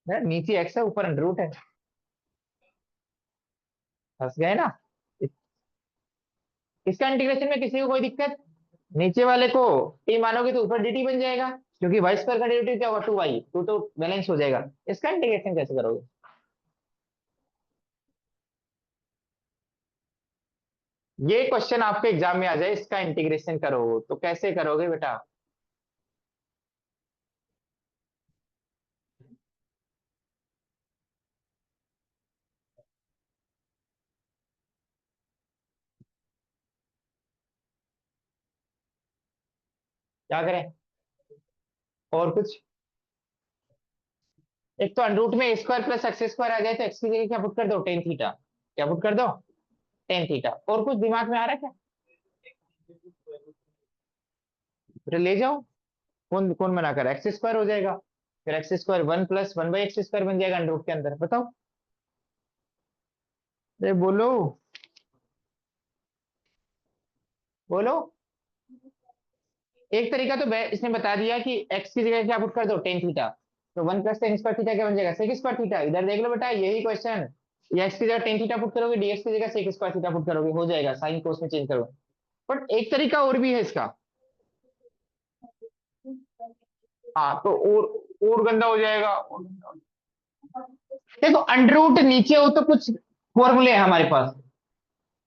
यार नीचे x है ऊपर अंडर रूट है, फंस गए ना। इसका इंटीग्रेशन में किसी को कोई दिक्कत, नीचे वाले को टी मानोगे तो ऊपर dt बन जाएगा, क्योंकि y² का डेरिवेटिव क्या होगा 2y, टू तो बैलेंस हो जाएगा। इसका इंटीग्रेशन कैसे करोगे, ये क्वेश्चन आपके एग्जाम में आ जाए, इसका इंटीग्रेशन करो तो कैसे करोगे बेटा। क्या करें, और कुछ, एक तो अंडरूट में a² + x² आ जाए तो x की जगह क्या पुट कर दो, टेन थीटा। क्या पुट कर दो, टेन थीटा। और कुछ दिमाग में आ रहा है क्या, फिर ले जाओ, कौन कौन मना कर, x² हो जाएगा, फिर x², 1 + 1/x² बन जाएगा अंडरूट के अंदर, बताओ। अरे बोलो, बोलो। एक तरीका तो इसने बता दिया कि x की जगह क्या पुट कर दो, टेन थीटा। तो 1 + tan² थीटा क्या बन जाएगा, sec² थीटा। इधर देख लो बेटा यही क्वेश्चन, ये x की जगह टेन थीटा पुट करोगे, dx की जगह sec² थीटा पुट करोगे, हो जाएगा, साइन कोस में चेंज करोगे। बट एक तरीका और भी है इसका। हाँ तो, और गंदा हो जाएगा, और गंदा हो जाएगा। देखो अंडर रूट नीचे हो तो कुछ फॉर्मूले है हमारे पास,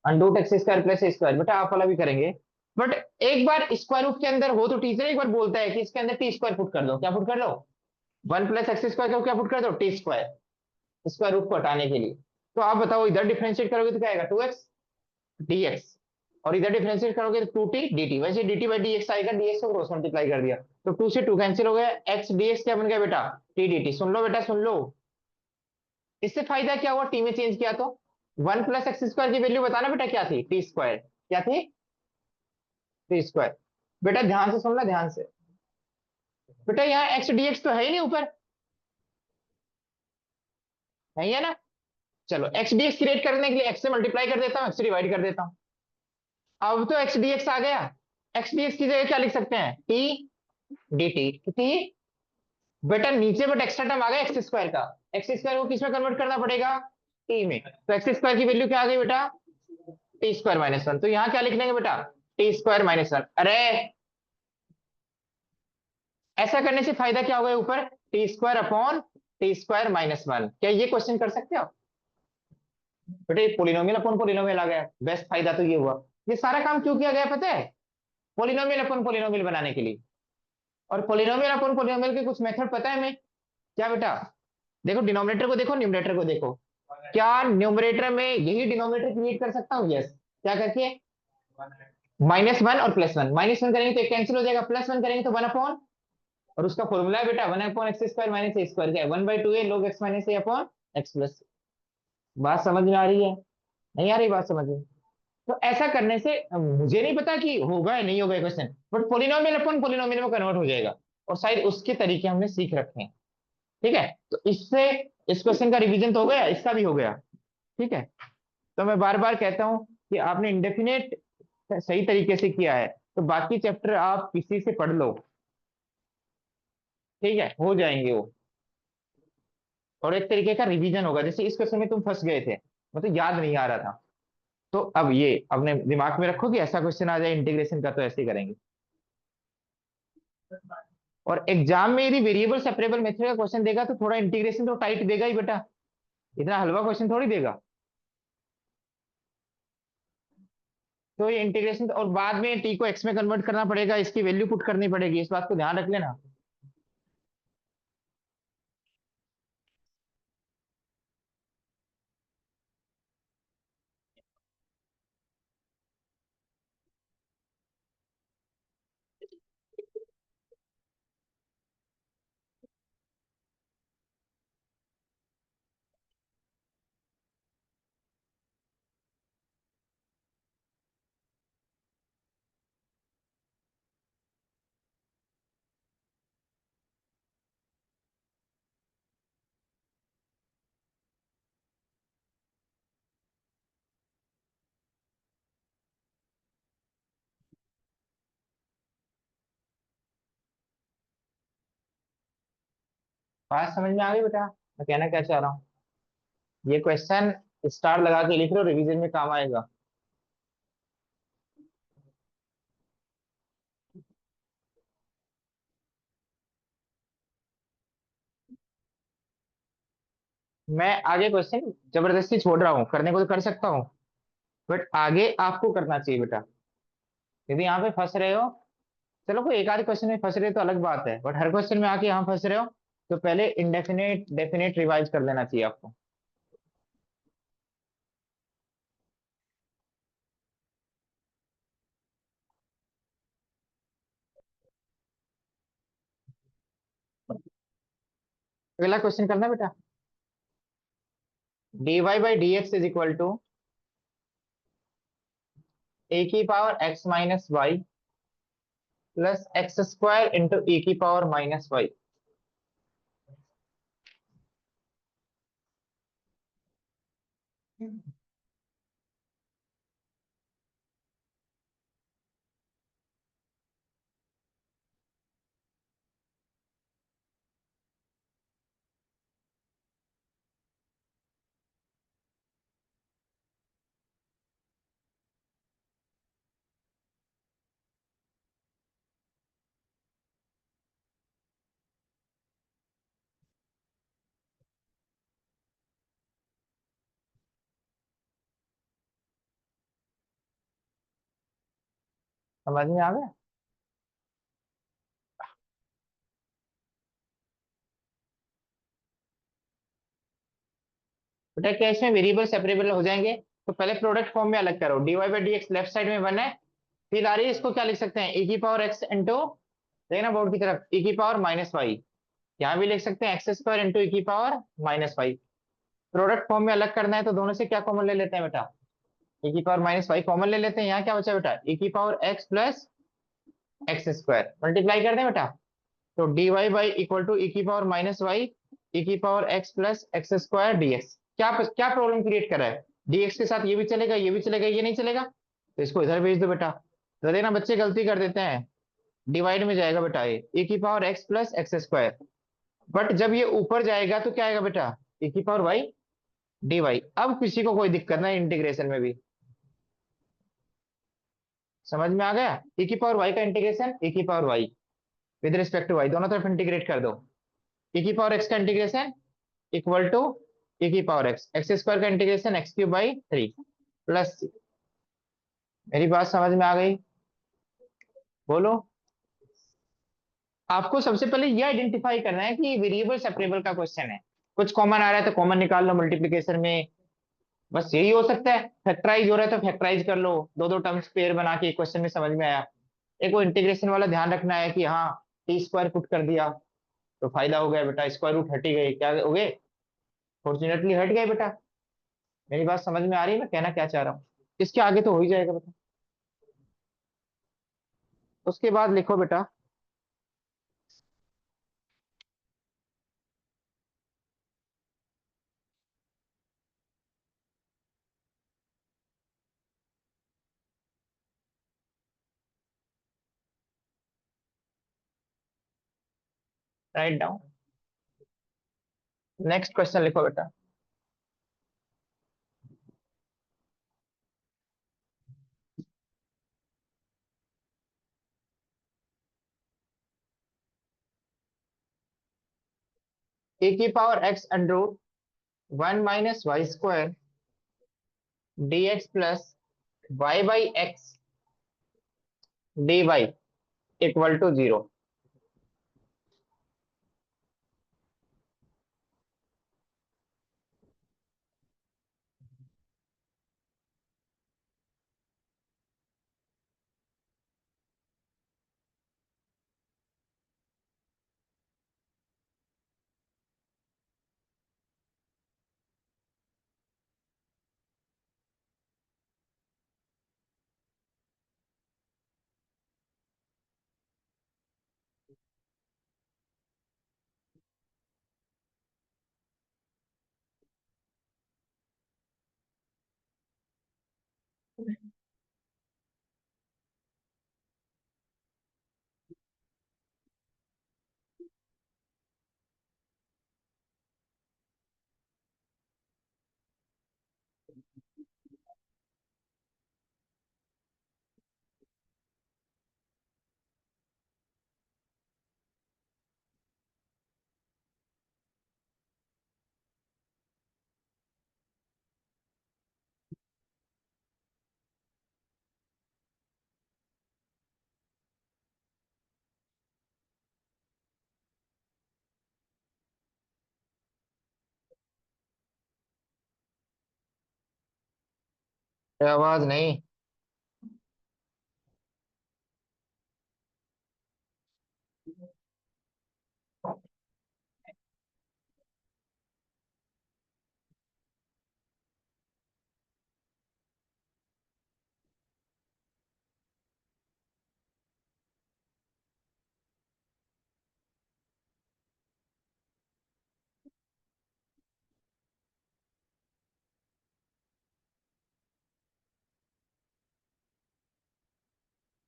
under root x square plus a square, बेटा आप वाला भी करेंगे। बट एक बार स्क्वायर रूट के अंदर हो तो टीचर एक बार बोलता है कि इसके अंदर टी स्क्वायर पुट कर दो, क्या पुट कर दो, 1 प्लस एक्स स्क्वायर को क्या पुट कर दो, टी स्क्वायर, स्क्वायर रूट को हटाने के लिए। तो आप बताओ इधर डिफरेंशिएट करोगे तो क्या आएगा, 2x dx, और इधर डिफरेंशिएट करोगे तो 2t dt, वैसे dt बाई dx आएगा, dx को क्रॉस मल्टीप्लाई कर दिया तो 2 से 2 कैंसिल हो गया, x dx क्या बन गया बेटा, t dt। सुन लो बेटा सुन लो, इससे फायदा क्या हुआ, टी में चेंज किया तो 1 प्लस एक्स स्क्वायर की वैल्यू बताना बेटा क्या थी, टी स्क्वायर, क्या थी, टी स्क्वायर। बेटा ध्यान से सुनना, ध्यान से, बेटा यहाँ एक्स dx तो है ही नहीं ऊपर, नहीं है ना। चलो एक्स dx क्रिएट करने के लिए एक्स से मल्टीप्लाई कर देता हूँ, एक्स से डिवाइड कर देता हूँ। अब तो एक्स dx आ गया, एक्स dx की जगह क्या लिख सकते हैं, टी dt, टी। बेटा नीचे बट एक्स्ट्रा टर्म आ गया एक्स स्क्वायर का, एक्स स्क्वायर को किस में कन्वर्ट करना पड़ेगा, टी में, तो एक्स स्क्वायर की वैल्यू क्या आ गई बेटा, टी स्क्वायर माइनस वन। तो यहाँ क्या लिख लेंगे बेटा, टी स्क्वायर माइनस वन। अरे ऐसा करने से फायदा क्या होगा ऊपर, T square upon T square minus one. क्या ये क्वेश्चन कर सकते हो बेटे, पोलिनोमियल अपॉन पोलिनोमियल आ गया, बेस्ट फायदा तो ये हुआ। ये सारा काम क्यों किया गया पता है, पोलिनोमियल अपॉन पोलिनोमियल बनाने के लिए। और पोलिनोमियल अपॉन पोलिनोमियल के कुछ मेथड पता है हमें, क्या बेटा, देखो डिनोमिनेटर को देखो, न्यूमरेटर को देखो, क्या न्यूमरेटर में यही डिनोमिनेटर क्रिएट कर सकता हूँ, यस, क्या करके, -1 और +1, -1 करेंगे तो एक कैंसिल हो जाएगा, +1 करेंगे तो 1 अपॉन, और उसका फॉर्मूला है बेटा 1 अपॉन एक्स स्क्वायर माइनस ए स्क्वायर, क्या है 1/2 ए log x माइनस ए अपॉन एक्स प्लस। बात समझ में आ रही है, नहीं आ रही बात समझ में। तो ऐसा करने से मुझे नहीं पता कि होगा या नहीं होगा question, but polynomial upon polynomial में कन्वर्ट हो जाएगा, और शायद उसके तरीके हमने सीख रखे हैं। ठीक है, तो इससे इस क्वेश्चन का रिवीजन तो हो गया, इसका भी हो गया। ठीक है, तो मैं बार बार कहता हूं कि आपने इंडेफिनेट सही तरीके से किया है, तो बाकी चैप्टर आप किसी से पढ़ लो, ठीक है, हो जाएंगे वो, और एक तरीके का रिवीजन होगा। जैसे इस क्वेश्चन में तुम फंस गए थे, मतलब याद नहीं आ रहा था, तो अब ये अपने दिमाग में रखो कि ऐसा क्वेश्चन आ जाए इंटीग्रेशन का तो ऐसे ही करेंगे। और एग्जाम में यदि वेरिएबल सेपरेबल मेथड का क्वेश्चन देगा तो थोड़ा इंटीग्रेशन तो टाइट देगा ही बेटा, इतना हलवा क्वेश्चन थोड़ी देगा। तो ये इंटीग्रेशन, और बाद में टी को एक्स में कन्वर्ट करना पड़ेगा, इसकी वैल्यू पुट करनी पड़ेगी, इस बात को ध्यान रख लेना। बात समझ में आ गई बेटा, मैं कहना क्या चाह रहा हूँ, ये क्वेश्चन स्टार लगा के लिख लो, रिवीजन में काम आएगा। मैं आगे क्वेश्चन जबरदस्ती छोड़ रहा हूँ, करने को तो कर सकता हूँ, बट आगे आपको करना चाहिए बेटा। यदि यहाँ पे फंस रहे हो, चलो कोई एक आधे क्वेश्चन में फंस रहे हो तो अलग बात है, बट हर क्वेश्चन में आके यहाँ फंस रहे हो, तो पहले इंडेफिनेट डेफिनेट रिवाइज कर लेना चाहिए आपको। अगला क्वेश्चन करना बेटा, dy by d x is equal to a की power x minus y plus x square into a की पावर माइनस वाई। समझ में आ गया? बेटा क्या इसमें वेरिएबल सेपरेबल हो जाएंगे? तो पहले प्रोडक्ट फॉर्म में अलग करो, dy by d x left side में 1 है, फिर आ रही है, इसको क्या लिख सकते हैं, e की पावर x इंटू, देखना बोर्ड की तरफ, e की पावर माइनस वाई, यहाँ भी लिख सकते हैं एक्स स्क्वायर इंटू ई की power minus y. Product form में अलग करना है तो दोनों से क्या कॉमन ले लेते हैं बेटा, e की पावर माइनस वाई कॉमन ले लेते हैं, यहाँ क्या बचा बेटा, e की power x plus x square, multiply कर दें बेटा, तो dy बाई इक्वल टू ई की पावर माइनस वाई ई की power x plus x square dx। क्या क्या प्रॉब्लम क्रिएट कर रहा है, dx के साथ ये भी चलेगा, ये भी चलेगा, ये नहीं चलेगा, तो इसको इधर भेज दो बेटा। तो देखना बच्चे गलती कर देते हैं, डिवाइड में जाएगा बेटा ये e की power x plus x square, but जब ये ऊपर जाएगा तो क्या आएगा बेटा, e की पावर y dy। अब किसी को कोई दिक्कत नहीं इंटीग्रेशन में भी, समझ में आ गया, e की पावर y का इंटीग्रेशन e की power y with respect to y दोनों तरफ इंटीग्रेट कर दो, e की पावर x का इंटीग्रेशन इक्वल टू e की पावर x, एक्स स्क्वायर का integration x cube by 3 plus, मेरी बात समझ में आ गई? बोलो। आपको सबसे पहले ये आइडेंटिफाई करना है कि वेरिएबल सेपरेबल का क्वेश्चन है, कुछ कॉमन आ रहा है तो कॉमन निकाल लो मल्टीप्लिकेशन में, बस यही हो सकता है। फैक्टराइज हो रहा है तो फैक्टराइज कर लो, दो दो टर्म्स पेयर बना के क्वेश्चन में, समझ में आया? एक वो इंटीग्रेशन वाला ध्यान रखना है कि हाँ टी स्क्वायर पुट कर दिया तो फायदा हो गया बेटा, स्क्वायर रूट हट ही गए, क्या हो गए, फॉर्चुनेटली हट गए बेटा। मेरी बात समझ में आ रही है मैं कहना क्या चाह रहा हूँ? इसके आगे तो हो ही जाएगा बेटा। उसके बाद लिखो बेटा, राइट डाउन, नेक्स्ट क्वेश्चन लिखो बेटा। ए की power x under root 1 - y² dx plus y by x dy equal to 0। आवाज नहीं।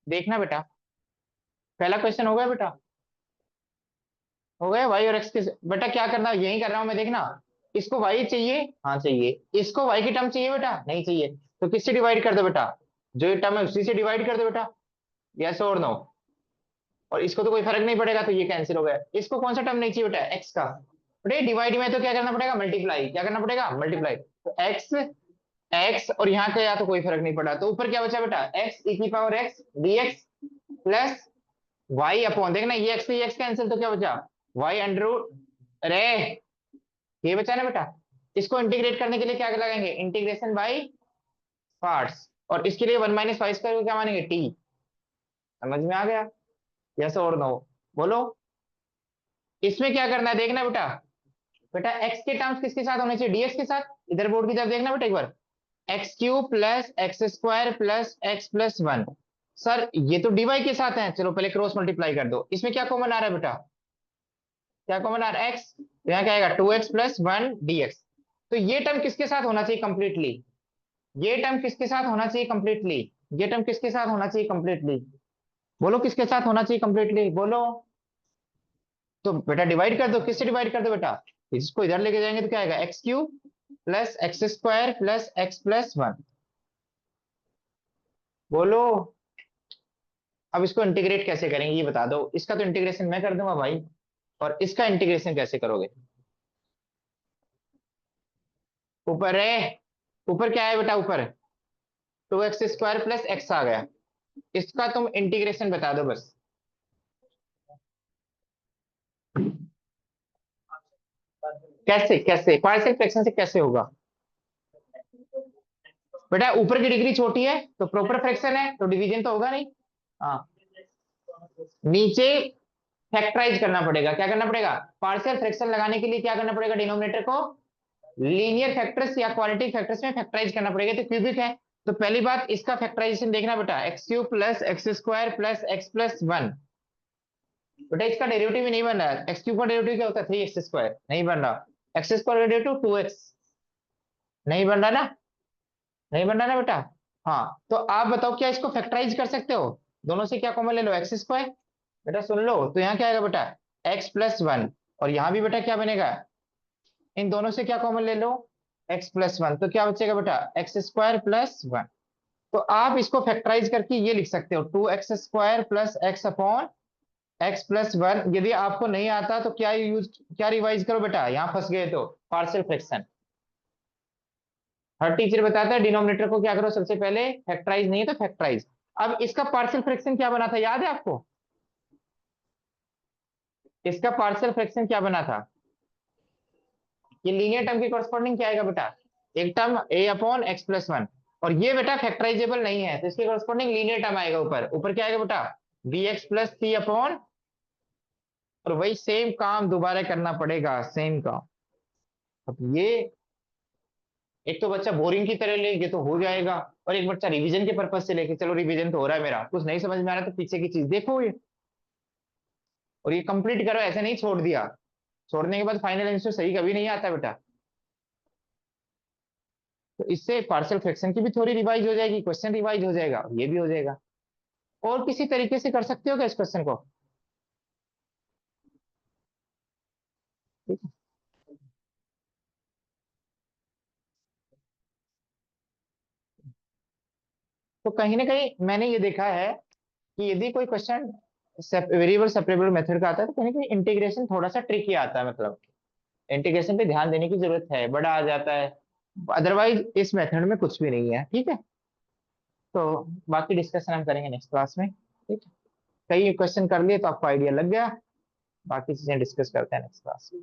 देखना बेटा, पहला क्वेश्चन हो गया बेटा, हो गया वाई और एक्स के, बेटा क्या करना यही कर रहा हूं मैं, देखना इसको वाई चाहिए, हाँ चाहिए, इसको वाई की टर्म चाहिए बेटा, नहीं चाहिए, तो किससे डिवाइड कर दो बेटा, जो ये टर्म है उसी से डिवाइड कर दो बेटा, यस और नो, और इसको तो कोई फर्क नहीं पड़ेगा तो ये कैंसिल हो गया। इसको कौन सा टर्म नहीं चाहिए बेटा, एक्स का, बेटे डिवाइड में तो क्या करना पड़ेगा, मल्टीप्लाई, क्या करना पड़ेगा, मल्टीप्लाई, तो एक्स एक्स और यहाँ का या तो कोई फर्क नहीं पड़ा, तो ऊपर क्या बचा बेटा, एक्स ई की power x dx plus y upon, देखना ये एक्स से एक्स कैंसिल, तो क्या बचा वाई अंडर रूट, अरे ये बचा ना बेटा। इसको इंटीग्रेट करने के लिए क्या लगाएंगे, इंटीग्रेशन बाई पार्ट्स, और इसके लिए 1 - 5² को क्या मानेंगे टी। समझ में आ गया, यस और नो, बोलो। इसमें क्या करना है देखना बेटा, बेटा एक्स के टर्म्स किसके साथ होने चाहिए, डीएक्स के साथ। इधर बोर्ड की तरफ देखना बेटा एक बार, x cube plus x square plus x plus one. Sir ये तो डीवाई के साथ है, चलो पहले क्रॉस मल्टीप्लाई कर दो, इसमें क्या कॉमन आ रहा है बेटा, क्या कॉमन आ रहा है एक्स, तो यहाँ क्या आएगा 2x प्लस वन डीएक्स। तो ये टर्म किसके साथ होना चाहिए कंप्लीटली, ये टर्म किसके साथ होना चाहिए कंप्लीटली, ये टर्म किसके साथ होना चाहिए कंप्लीटली, बोलो किसके साथ होना चाहिए कंप्लीटली, बोलो। तो बेटा डिवाइड कर दो, किससे डिवाइड कर दो बेटा, इसको इधर लेके जाएंगे तो क्या आएगा x cube plus x square plus x plus one, बोलो। अब इसको इंटीग्रेट कैसे करेंगे ये बता दो, इसका तो इंटीग्रेशन मैं कर दूंगा भाई, और इसका इंटीग्रेशन कैसे करोगे, ऊपर है, ऊपर क्या है बेटा, ऊपर 2x² प्लस एक्स आ गया, इसका तुम इंटीग्रेशन बता दो बस। कैसे कैसे पार्शियल फ्रैक्शन से कैसे होगा, बेटा ऊपर की डिग्री छोटी है तो प्रॉपर फ्रैक्शन है तो डिवीजन तो होगा नहीं। हाँ, नीचे फैक्टराइज करना पड़ेगा, क्या करना पड़ेगा, पार्शियल फ्रैक्शन लगाने के लिए क्या करना पड़ेगा, डिनोमिनेटर को लीनियर फैक्टर्स या क्वालिटी फैक्टर्स में फैक्टराइज करना पड़ेगा, तो क्यूबिक है। तो पहली बात इसका फैक्टराइजेशन देखना बेटा, x cube plus x square plus x plus one. बेटा इसका डेरिवेटिव भी नहीं बन रहा है, एक्स क्यूब का डेरिवेटिव क्या होता है 3x² नहीं बन रहा, एक्स स्क्वायर का डेरिवेटिव 2x नहीं बन रहा ना, नहीं बन रहा ना बेटा। हाँ तो आप बताओ क्या इसको फैक्टराइज कर सकते हो, दोनों से क्या कॉमन ले लो एक्स स्क्वायर, बेटा सुन लो, तो यहाँ क्या आएगा बेटा एक्स प्लस वन, और यहाँ भी बेटा क्या बनेगा, इन दोनों से क्या कॉमन ले लो एक्स प्लस वन, तो क्या बचेगा बेटा एक्स स्क्वायर प्लस वन। तो आप इसको फैक्टराइज करके ये लिख सकते हो 2x² plus x upon x plus one. यदि आपको नहीं आता तो क्या यूज, क्या रिवाइज करो बेटा, यहाँ फंस गए तो पार्शियल फ्रैक्शन, हर टीचर बताता है डिनोमिनेटर को क्या करो सबसे पहले फैक्टराइज, नहीं है तो फैक्टराइज। अब इसका पार्शियल फ्रैक्शन क्या बना था याद है आपको, इसका पार्शियल फ्रैक्शन क्या बना था, ये लीनियर टर्म की कॉरस्पॉन्डिंग क्या आएगा बेटा, एक टर्म ए अपॉन एक्स प्लस वन, और ये बेटा फैक्टराइजेबल नहीं है तो इसके कॉरस्पॉन्डिंग लीनियर टर्म आएगा ऊपर, ऊपर क्या आएगा बेटा बी एक्स प्लस सी अपॉन, और वही सेम काम दोबारा करना पड़ेगा, सेम काम। अब ये एक तो बच्चा बोरिंग की तरह ले ये तो हो जाएगा, और एक बच्चा रिवीजन के पर्पज से लेके चलो रिवीजन तो हो रहा है मेरा, कुछ नहीं समझ में आ रहा तो पीछे की चीज देखो ये, और ये कंप्लीट करो, ऐसे नहीं छोड़ दिया, छोड़ने के बाद फाइनल आंसर सही कभी नहीं आता बेटा। तो इससे पार्शियल फ्रैक्शन की भी थोड़ी रिवाइज हो जाएगी, क्वेश्चन रिवाइज हो जाएगा, ये भी हो जाएगा। और किसी तरीके से कर सकते हो क्या इस क्वेश्चन को, ठीक है? तो कहीं ना कहीं मैंने ये देखा है कि यदि कोई क्वेश्चन वेरिएबल सेपरेबल मेथड का आता है तो कहीं ना कहीं इंटीग्रेशन थोड़ा सा ट्रिकी आता है, मतलब इंटीग्रेशन पे ध्यान देने की जरूरत है, बड़ा आ जाता है, अदरवाइज इस मेथड में कुछ भी नहीं है, ठीक है। तो बाकी डिस्कशन हम करेंगे नेक्स्ट क्लास में, ठीक है। कई क्वेश्चन कर लिए तो आपको आइडिया लग गया, बाकी चीजें डिस्कस करते हैं नेक्स्ट क्लास में।